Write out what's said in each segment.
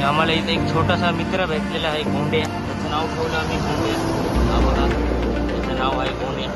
आम्हाला इथे एक छोटासा मित्र भेटलेला आहे गोंड्या, त्याचं नाव ठेवलं आम्ही गोंड्या। हा बघा त्याचं नाव आहे गोंड्या,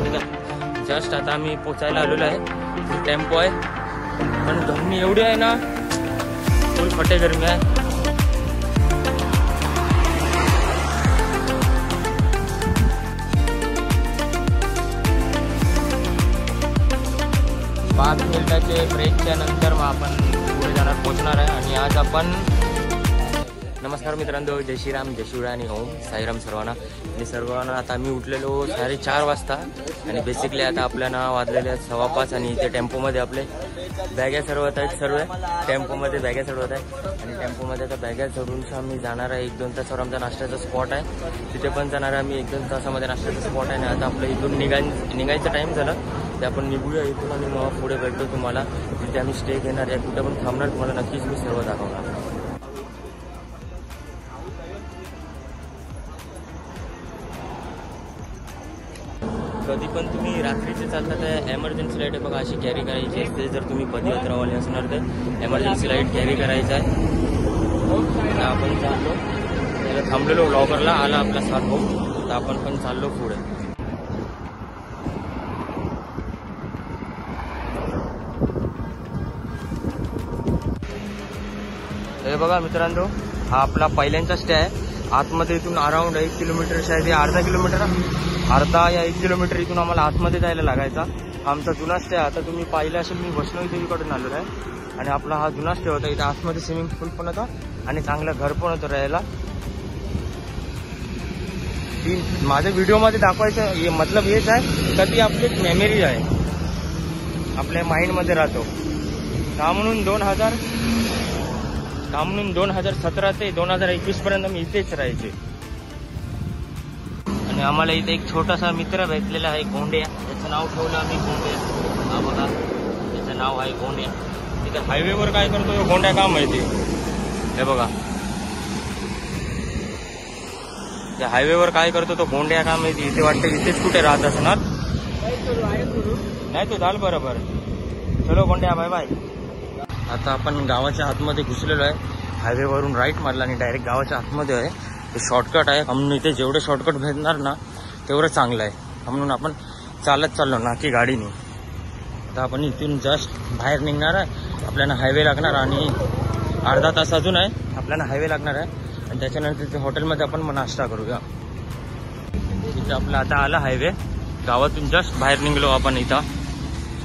ठीक आहे। जस्ट आता आम्ही पोचायला आलेलो आहे। टेम्पो आहे पण गरमी एवढी आहे ना, फुल फटे गरमी आहे। पाच मिनिटाचे ब्रेकच्या नंतर मग आपण पुढे जाणार पोहोचणार आहे। आणि आज आपण नमस्कार मित्रांनो, जय श्रीराम, जय शिवराय आणि ओम साईराम सर्वांना। आणि सर्वांना आता आम्ही उठलेलो 4:30 वाजता आणि बेसिकली आता आपल्याला वाजलेले आहेत 5:15 आणि इथे टेम्पोमध्ये आपले बॅग्या चढवत आहेत। सर्व टेम्पोमध्ये बॅग्या चढवत आहेत आणि टेम्पोमध्ये आता बॅग्या चढून आम्ही जाणार आहे। 1-2 तासावर आमचा नाश्त्याचा स्पॉट आहे, तिथे पण जाणार आहे आम्ही। 1-2 तासामध्ये नाश्त्याचा स्पॉट आहे आणि आता आपलं इथून निघायचं टाईम झालं ते आपण निघूया इथून आणि मग पुढे भेटतो तुम्हाला। तिथे आम्ही स्टे घेणार आहे, कुठे पण थांबणार, तुम्हाला नक्कीच मी सर्व दाखवणार। कधी पण तुम्ही रात्रीचे चालता तर एमर्जन्सी लाईट आहे बघा, अशी कॅरी करायची असते। जर तुम्ही पदयात्रावाले असणार तर एमर्जन्सी लाईट कॅरी करायचं आहे। आता आपण चाललो, त्याला थांबलेलो ब्लॉगरला आला आपला साथ भाऊ, तर आपण पण चाललो पुढे। हे बघा मित्रांनो, हा आपला पहिल्यांचा स्टे आहे। आतमध्ये इथून अराउंड 1 किलोमीटर, शायद अर्धा किलोमीटर, अर्धा या 1 किलोमीटर इथून आम्हाला आतमध्ये जायला लागायचा। आमचा जुना स्टे आता तुम्ही पाहिलं असेल, मी वैष्णवी देवीकडून आलेलो आहे आणि आपला हा जुना स्टे होता। इथे आतमध्ये स्विमिंग पूल पण होता आणि चांगलं घर पण होतं राहायला। माझ्या व्हिडिओमध्ये दाखवायचं मतलब हेच आहे का ती आपली मेमरी आहे, आपल्या माइंडमध्ये राहतो। का म्हणून 2017 ते 2021 पर्यंत मी इथेच राहायचे। आणि आम्हाला इथे एक छोटासा मित्र भेटलेला आहे गोंड्या, त्याचं नाव ठेवलं आम्ही गोंड्या। हा बघा त्याचं नाव आहे गोंड्या। तिथे हायवेवर काय करतो गोंड्या का माहिती, हे बघा त्या हायवेवर काय करतो तो गोंड्या का माहिती। इथे वाटते इथेच कुठे राहत असणार, नाही तो झालं बरोबर। चलो गोंड्या, बाय बाय। आता आपण गावाच्या आतमध्ये घुसलेलो आहे, हायवेवरून राईट मारला आणि डायरेक्ट गावाच्या आतमध्ये आहे। हे शॉर्टकट आहे, म्हणून इथे जेवढे शॉर्टकट भेटणार ना तेवढं चांगलं आहे, म्हणून आपण चालत चाललो ना की गाडीने। आता आपण इथून जस्ट बाहेर निघणार आहे, आपल्याला हायवे लागणार आणि अर्धा तास अजून आहे आपल्याला हायवे लागणार आहे। आणि त्याच्यानंतर तिथे हॉटेलमध्ये आपण मग नाश्ता करूया। तिथे आपलं आता आला हायवे, गावातून जस्ट बाहेर निघलो आपण इथं।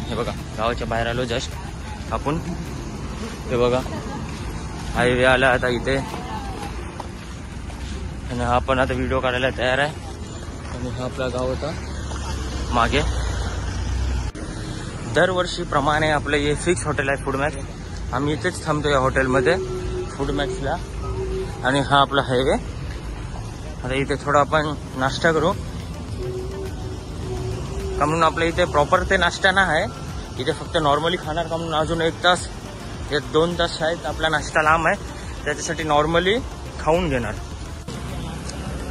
हे बघा गावाच्या बाहेर आलो जस्ट आपण, हे बघा हायवे आला आता इथे। आणि हा पण आता व्हिडिओ काढायला तयार आहे। आणि हा आपला गाव होता मागे। दरवर्षीप्रमाणे आपलं हे फिक्स हॉटेल आहे फूड मॅक्स, आम्ही इथेच थांबतो या हॉटेलमध्ये फूड मॅक्सला। आणि हा आपला हायवे, आता इथे थोडा आपण नाश्ता करू का म्हणून आपल्या इथे प्रॉपर ते नाश्ता नाही आहे, इथे फक्त नॉर्मली खाणार का म्हणून अजून 1 तास या 2 तास शायद आपला नाश्ता लांब आहे, त्याच्यासाठी नॉर्मली खाऊन घेणार।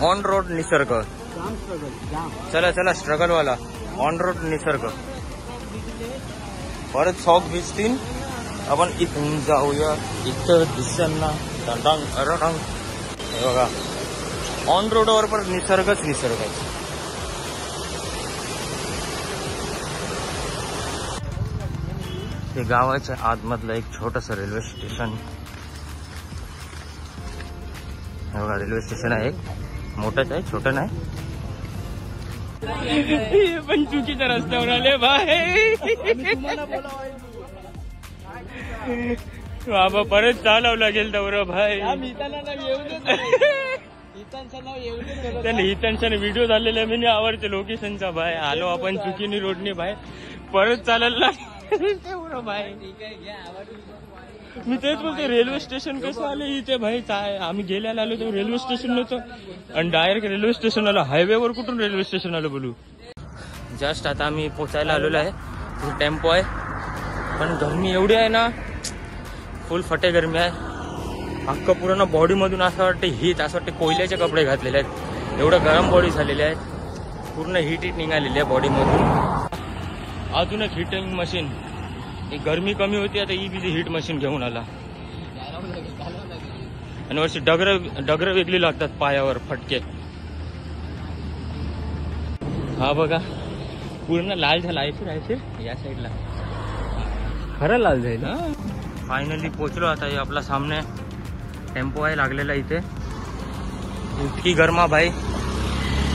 ऑन रोड निसर्ग, चला चला स्ट्रगलवाला ऑन रोड निसर्ग। परत शॉक भिजतील, आपण इथून जाऊया, इथं दिसना डंग अरडंग। हे बघा ऑन रोडवर पण निसर्गच निसर्ग आहे। हे गावाच्या आतमधलं एक छोटंसं रेल्वे स्टेशन, हे बघा रेल्वे स्टेशन आहे, एक मोठंच आहे छोटं नाही। पण चुकीच्या रस्त्यावर आले भाई, बाबा परत चालावं लागेल दौरा भाई। त्याने हितांशाने व्हिडिओ झालेला मी आवडते लोकेशनचा भाई, आलो आपण चुकीने रोडने भाई, परत चालायला लागेल भाई। मी तेच बोलते, रेल्वे स्टेशन कसं आले इथे भाई, आम्ही गेल्याला आलो तर रेल्वे स्टेशन नव्हतं आणि डायरेक्ट रेल्वे स्टेशन आलं। हायवेवर कुठून रेल्वे स्टेशन आलं बोलू। जस्ट आता आम्ही पोचायला आलेलो आहे, टेम्पो आहे पण गरमी एवढी आहे ना, फुल फटे गरमी आहे। अख्खं पूर्ण बॉडीमधून असं वाटतं हीट, असं वाटतं कोयल्याचे कपडे घातलेले आहेत, एवढं गरम बॉडी झालेली आहे, पूर्ण हीट निघालेली आहे बॉडीमधून। अजून एक हिटिंग मशीन, गरमी कमी होती आता ही बिझी हीट मशीन घेऊन आला। आणि वरची डगर वेगळी लागतात पायावर फटके. हा बघा पूर्ण लाल झाला आहे या साईडला, खरं लाल जाईल. फायनली पोचलो आता. हे आपला सामने टेम्पो आहे लागलेला इथे. इतकी गरमा भाई,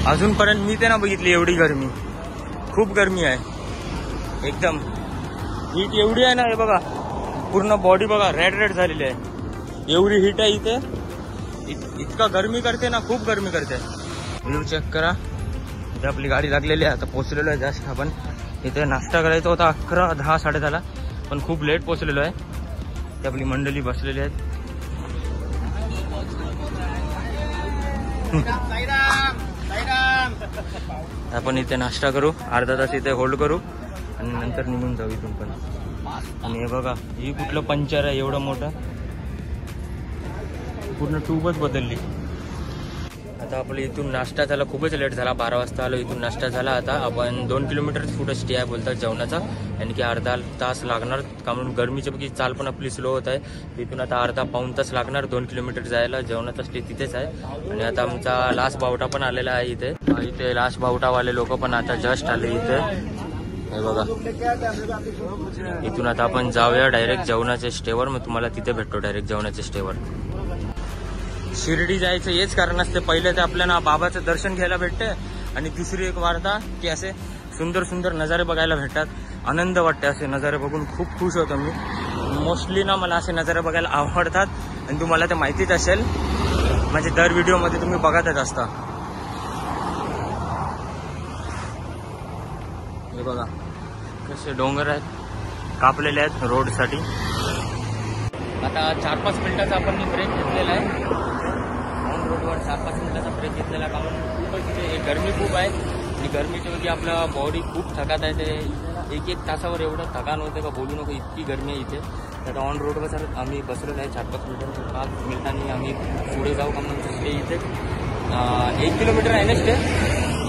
अजूनपर्यंत मी ते ना बघितली एवढी गरमी. खूप गरमी आहे एकदम. हीट एवढी आहे ना, हे बघा पूर्ण बॉडी बघा रेड झालेली आहे. एवढी हीट आहे इथे, इतका गरमी करते ना, खूप गरमी करते. व्ह्यू चेक करा. इथे आपली गाडी लागलेली आहे. आता पोचलेलो आहे जस्ट आपण. इथे नाश्ता करायचा होता 11, 10, 10:30ला, पण खूप लेट पोचलेलो आहे. ते आपली मंडळी बसलेली आहेत. आपण इथे नाश्ता करू, अर्धा तास इथे होल्ड करू आणि नंतर निघून जाऊ इथून पण. आणि हे बघा ही कुठलं पंचर आहे एवढं मोठं, पूर्ण ट्यूबच बदलली. आता आपलं इथून नाश्ता झाला, खूपच लेट झाला. 12 वाजता आलो, इथून नाश्ता झाला. आता आपण 2 किलोमीटर पुढे स्टे आहे बोलतात जेवणाचा, आणि की अर्धा तास लागणार. कारण गरमीच्या पैकी चाल पण आपली स्लो होत आहे. इथून आता अर्धा-पाऊण तास लागणार 2 किलोमीटर जायला. जेवणाचा स्टे तिथेच आहे. आणि आता आमचा लास्ट बावटा पण आलेला आहे इथे. इथे लास्ट बावटावाले लोक पण आता जस्ट आले इथे. हे बघा, इथून आता आपण जाऊया डायरेक्ट जेवणाच्या स्टेवर. मग तुम्हाला तिथे भेटतो डायरेक्ट जेवणाच्या स्टेवर. शिर्डी जायचं हेच कारण असते. पहिले ते आपल्याला बाबाचं दर्शन घ्यायला भेटते, आणि दुसरी एक वार्ता की असे सुंदर सुंदर नजारे बघायला भेटतात. आनंद वाटते असे नजारे बघून. खूप खुश होतो मी. मोस्टली ना मला असे नजारे बघायला आवडतात, आणि तुम्हाला ते माहितीच असेल, म्हणजे दर व्हिडिओमध्ये तुम्ही बघतच असता. हे बघा कसे डोंगर आहेत, कापलेले आहेत रोडसाठी. आता 4-5 मिनिटाचा आपण ब्रेक घेतलेला आहे ऑन रोडवर. 4-5 मिनिटाचा ब्रेक घेतलेला, कारण खूपच इथे गरमी खूप आहे. आणि गरमीच्या वेळी आपला बॉडी खूप थकात आहे. ते 1-1 तासावर एवढं थकान होते का बोलू नको, इतकी गरमी आहे इथे. तर ऑन रोडवर आम्ही बसलेलो आहे. 4-5 मिनिटांनी 5 मिनिटांनी आम्ही पुढे जाऊ. कारण आमचं स्टे इथे 1 किलोमीटर आहे ना स्टे.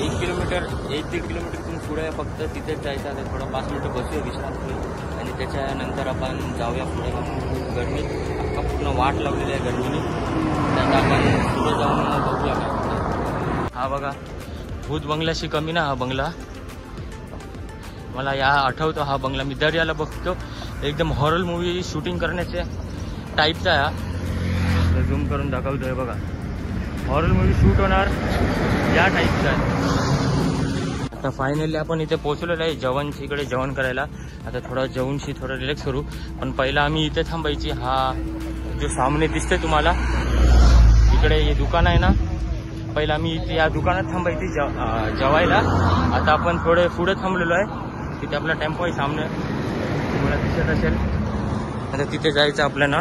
1 किलोमीटर 1-1.5 किलोमीटरतून पुढे आहे फक्त. तिथेच जायचं आहे. थोडं 5 मिनिटं बसूया, विश्रांत होईल, आणि त्याच्यानंतर आपण जाऊया पुढे. गरमी अख्खा पूर्ण वाट लावलेली आहे गरमीने. त्यात आपण पुढे जाऊन बघूया काय. हा बघा भूत बंगल्याशी कमी ना हा बंगला. मला या आठवतो हा बंगला. मी दर याला बघतो. एकदम हॉरर मूवी शूटिंग करण्याचे टाईपचा आहे हा. झूम करून दाखवतोय बघा. हॉरर मूवी शूट होणार या टाईपचा आहे. आता फायनली आपण इथे पोहोचलेलो आहे जेवणशी. इकडे जेवण करायला. आता थोडं जेवणशी थोडं रिलॅक्स करू, पण पहिला आम्ही इथे थांबायची. हा जो सामने दिसते तुम्हाला इकडे हे दुकान आहे ना, पहिला आम्ही इथे या दुकानात थांबायची जेवायला. आता आपण थोडे पुढे थांबलेलो आहे. तिथे आपला टेम्पो आहे सामने, तुम्हाला दिसत असेल. आता तिथे जायचं आपल्याला.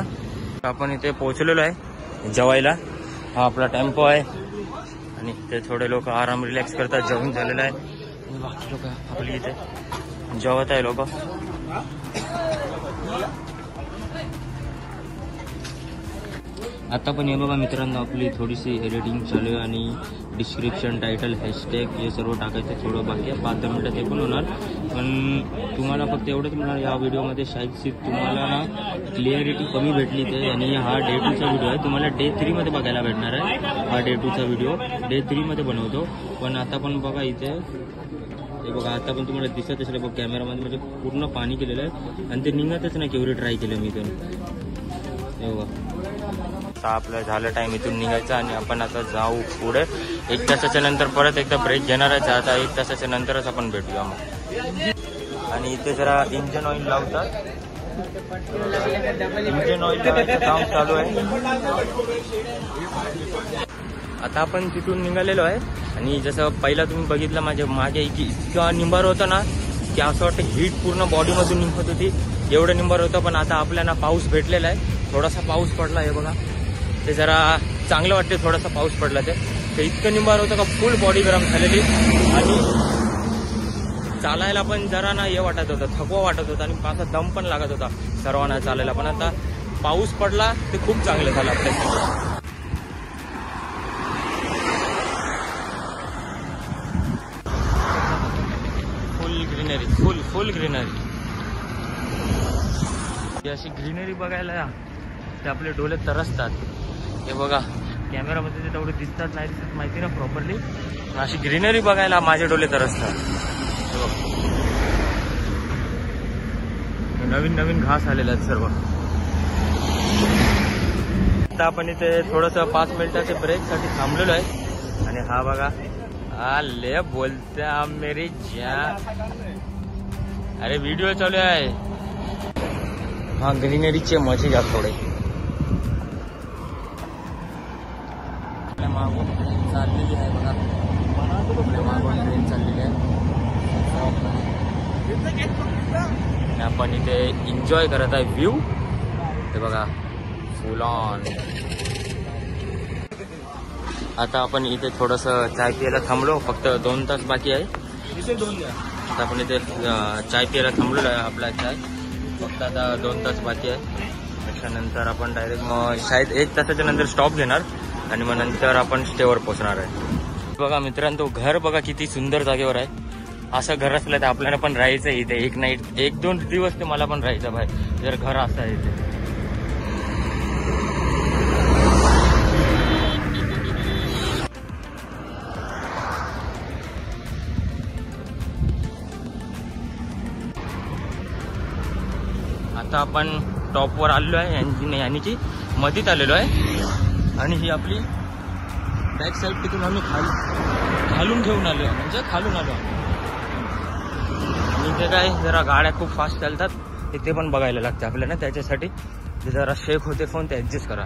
आपण इथे पोहोचलेलो आहे जेवायला. हा आपला टेम्पो आहे, आणि ते थोडे लोक आराम रिलॅक्स करतात. जेवण झालेलं आहे, आणि बाकी लोक आपली इथे जेवत आहे लोक. आता पण हे बघा मित्रांनो, आपली थोडीशी एडिटिंग चालू आहे, आणि डिस्क्रिप्शन, टायटल, हॅशटॅग हे सर्व टाकायचं थोडं बाकी आहे. 5-10 मिनिटात ते पण होणार. पण तुम्हाला फक्त एवढंच मिळणार या व्हिडिओमध्ये, शायद तुम्हाला ना क्लिअरिटी कमी भेटली ते. आणि हा Day 2चा व्हिडिओ आहे. तुम्हाला Day 3 मध्ये बघायला भेटणार आहे. हा Day 2चा व्हिडिओ Day 3 मध्ये बनवतो. पण आता पण बघा इथे, हे बघा आता पण तुम्हाला दिसत असेल बघ कॅमेरामध्ये, म्हणजे पूर्ण पाणी केलेलं आहे, आणि ते निघतच नाही. केवढे ट्राय केलं मी इथून. हे बघा आपलं झालं टाइम इथून निघायचं, आणि आपण आता जाऊ पुढे. 1 तासाच्या नंतर परत एकदा ब्रेक घेणार आहे. आता 1 तासाच्या नंतरच आपण भेटूया मग. आणि इथे जरा इंजन ऑइल लावतात. इंजन ऑइल लावायचं काम चालू आहे. आता आपण तिथून निघालेलो आहे, आणि जसं पहिला तुम्ही बघितलं माझ्या मागे इतका निंबार होता ना, की असं वाटतं हीट पूर्ण बॉडीमधून निघत होती. एवढं निंबार होतं. पण आता आपल्याला पाऊस भेटलेला आहे. थोडासा पाऊस पडला आहे बघा, ते जरा चांगलं वाटते. थोडासा पाऊस पडला ते इतकं निंबार होतं का फुल बॉडी गरम झालेली, आणि चालायला पण जरा ना हे वाटत होतं, थकवा वाटत होता, आणि असा दम पण लागत होता सर्वांना चालायला. पण आता पाऊस पडला ते खूप चांगलं झालं आपल्यासाठी. फुल ग्रीनरी. अशी ग्रीनरी बघायला ते आपले डोळे तरसतात. हे बघा कॅमेरामध्ये ते तेवढे दिसतात नाही दिसत माहिती ना प्रॉपरली. अशी ग्रीनरी बघायला माझे डोळे तरसतात. नवीन नवीन घास आलेले आहेत सर्व. आता आपण इथे थोडस 5 मिनिटाचे ब्रेक साठी थांबलेलो आहे. आणि हा बघा आले बोलते मेरी जान. अरे व्हिडिओ चालू आहे. हा ग्रीनरीचे मजे घ्या थोडे. मागून ट्रेन चाललेली आहे बघा. मागून ट्रेन चाललेली आहे. आपण इथे एन्जॉय करत आहे व्ह्यू. हे बघा फुल ऑन. आता आपण इथे थोडस चाय प्यायला थांबलो. फक्त 2 तास बाकी आहे. आता आपण इथे चाय प्यायला थांबलेलो आहे. आपला चाय फक्त आता 2 तास बाकी आहे. त्याच्यानंतर आपण डायरेक्ट मग शायद 1 तासाच्या नंतर स्टॉप घेणार आणि मग नंतर आपण स्टेवर पोहोचणार आहे. बघा मित्रांनो घर बघा किती सुंदर जागेवर आहे. असं घर असलं तर आपल्याला पण राहायचं आहे इथे. 1-2 दिवस ते मला पण राहायचं भाई जर घर असं आहे इथे. आता आपण टॉपवर आलेलो आहे. यानी की मधीत आलेलो आहे. आणि ही आपली बॅक साईड तिथून आम्ही खालून ठेवून आलो. म्हणजे खालून आलो. आणि इथे काय जरा गाड्या खूप फास्ट चालतात. ते पण बघायला लागते आपल्याला. त्याच्यासाठी जरा शेक होते फोन ते ऍडजस्ट करा.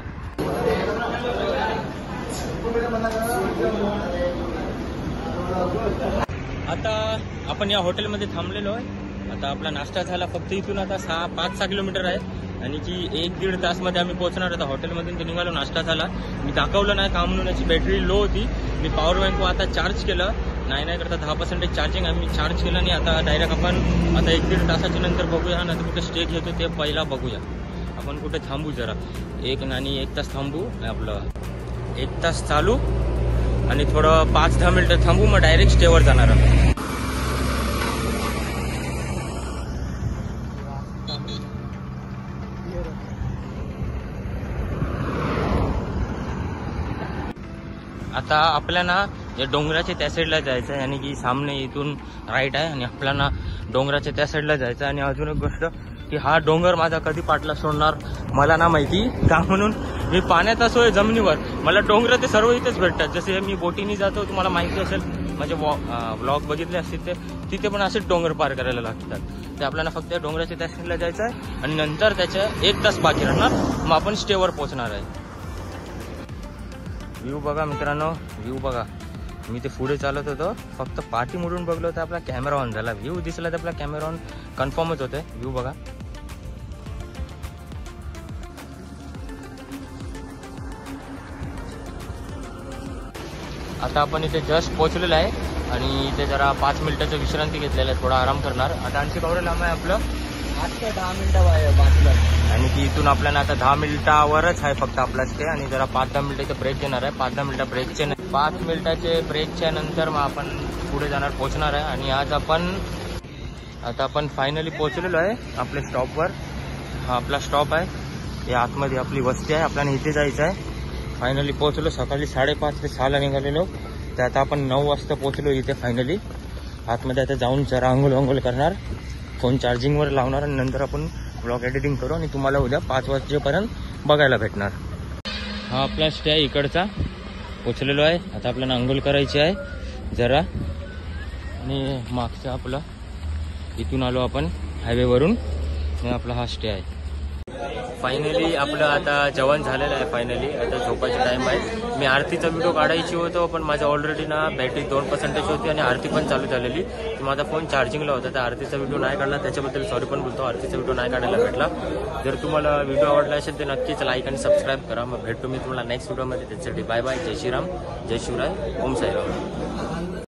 आता आपण या हॉटेलमध्ये थांबलेलो आहे. आता आपला नाश्ता झाला. फक्त इथून आता 5-6 किलोमीटर आहे. आणि की 1-1.5 तासमध्ये आम्ही पोहोचणार. आता हॉटेलमधून निघालो. नाश्ता झाला. मी दाखवलं नाही काम म्हणून याची बॅटरी लो होती. मी पॉवर बँक आता चार्ज केलं. नाही करता 10% चार्जिंग आम्ही चार्ज केलं. आणि आता डायरेक्ट आपण आता 1-1.5 तासाच्या नंतर बघूया. नंतर कुठे स्टे घेतो ते पहिला बघूया. आपण कुठे थांबू जरा 1 तास थांबू. आपलं 1 तास चालू आणि थोडं 5-10 मिनिटं थांबू. मग डायरेक्ट स्टेवर जाणार. आता आपल्याला या डोंगराच्या त्या साईडला जायचं आहे. आणि की सामने इथून राईट आहे आणि आपल्याला डोंगराच्या त्या साईडला जायचं आहे. आणि अजून एक गोष्ट की हा डोंगर माझा कधी पाठला सोडणार मला ना माहिती. का म्हणून मी पाण्यात असोय जमिनीवर मला डोंगर ते सर्व इथेच भेटतात. जसे मी बोटीने जातो तुम्हाला माहिती असेल. माझे ब्लॉग बघितले असतील ते तिथे पण असेच डोंगर पार करायला लागतात. ते आपल्याला फक्त डोंगराच्या त्या साईडला जायचं आहे. आणि नंतर त्याच्या 1 तास बाकी राहणार. मग आपण स्टेवर पोहोचणार आहे. व्ह्यू बघा मित्रांनो. व्ह्यू बघा. मी ते पुढे चालत होतो. फक्त पाठी मोडून बघलो तर आपला कॅमेरा ऑन झाला. व्ह्यू दिसला तर आपला कॅमेरा ऑन कन्फर्मच होते. व्ह्यू बघा. आता आपण इथे जस्ट पोहोचलेलो आहे. आणि इथे जरा 5 मिनिटाची विश्रांती घेतलेला आहे. थोडा आराम करणार. आता आणखी कवरे लांब आहे आपलं 8 ते 10 मिनिटं बाजूला. आणि की इथून आपल्याला आता 10 मिनिटावरच आहे फक्त आपला स्टे. आणि जरा 5-10 मिनिटाचे ब्रेक घेणार आहे. 5-10 मिनिटं ब्रेकचे 5 मिनिटाचे ब्रेकच्या नंतर मग आपण पुढे जाणार पोहोचणार आहे. आणि आज आपण फायनली पोहोचलेलो आहे आपल्या स्टॉपवर. हा आपला स्टॉप आहे. हे आतमध्ये आपली वस्ती आहे. आपल्याला इथे जायचं आहे. फायनली पोहोचलो. सकाळी 5:30 ते 6ला निघालेलो. तर आता आपण 9 वाजता पोहोचलो इथे फायनली. आतमध्ये आता जाऊन जरा अंघोळ करणार. फोन चार्जिंगवर लावणार. आणि नंतर आपण ब्लॉग एडिटिंग करू. आणि तुम्हाला उद्या 5 वाजेपर्यंत बघायला भेटणार. हा आपला स्टे आहे इकडचा. पोचलेलो आहे. आता आपल्याला अंघोळ करायची आहे जरा. आणि मागचं आपलं इथून आलो आपण हायवेवरून. आपला हा स्टे आहे. फायनली आपलं आता जेवण झालेलं आहे. फायनली आता झोपायचा टाईम आहे. मी आरतीचा व्हिडिओ काढायची होतो पण माझा ऑलरेडी ना बॅटरी 2% होती. आणि आरती पण चालू झालेली. तर माझा फोन चार्जिंगला होता. तर आरतीचा व्हिडिओ नाही काढला. त्याच्याबद्दल सॉरी पण बोलतो. आरतीचा व्हिडिओ नाही काढायला भेटला. जर तुम्हाला व्हिडिओ आवडला असेल तर नक्कीच लाईक आणि सबस्क्राईब करा. मग भेटतो मी तुम्हाला नेक्स्ट व्हिडिओमध्ये. त्याच्यासाठी बाय बाय. जय श्रीराम. जय शिवराय. ओम साईराम.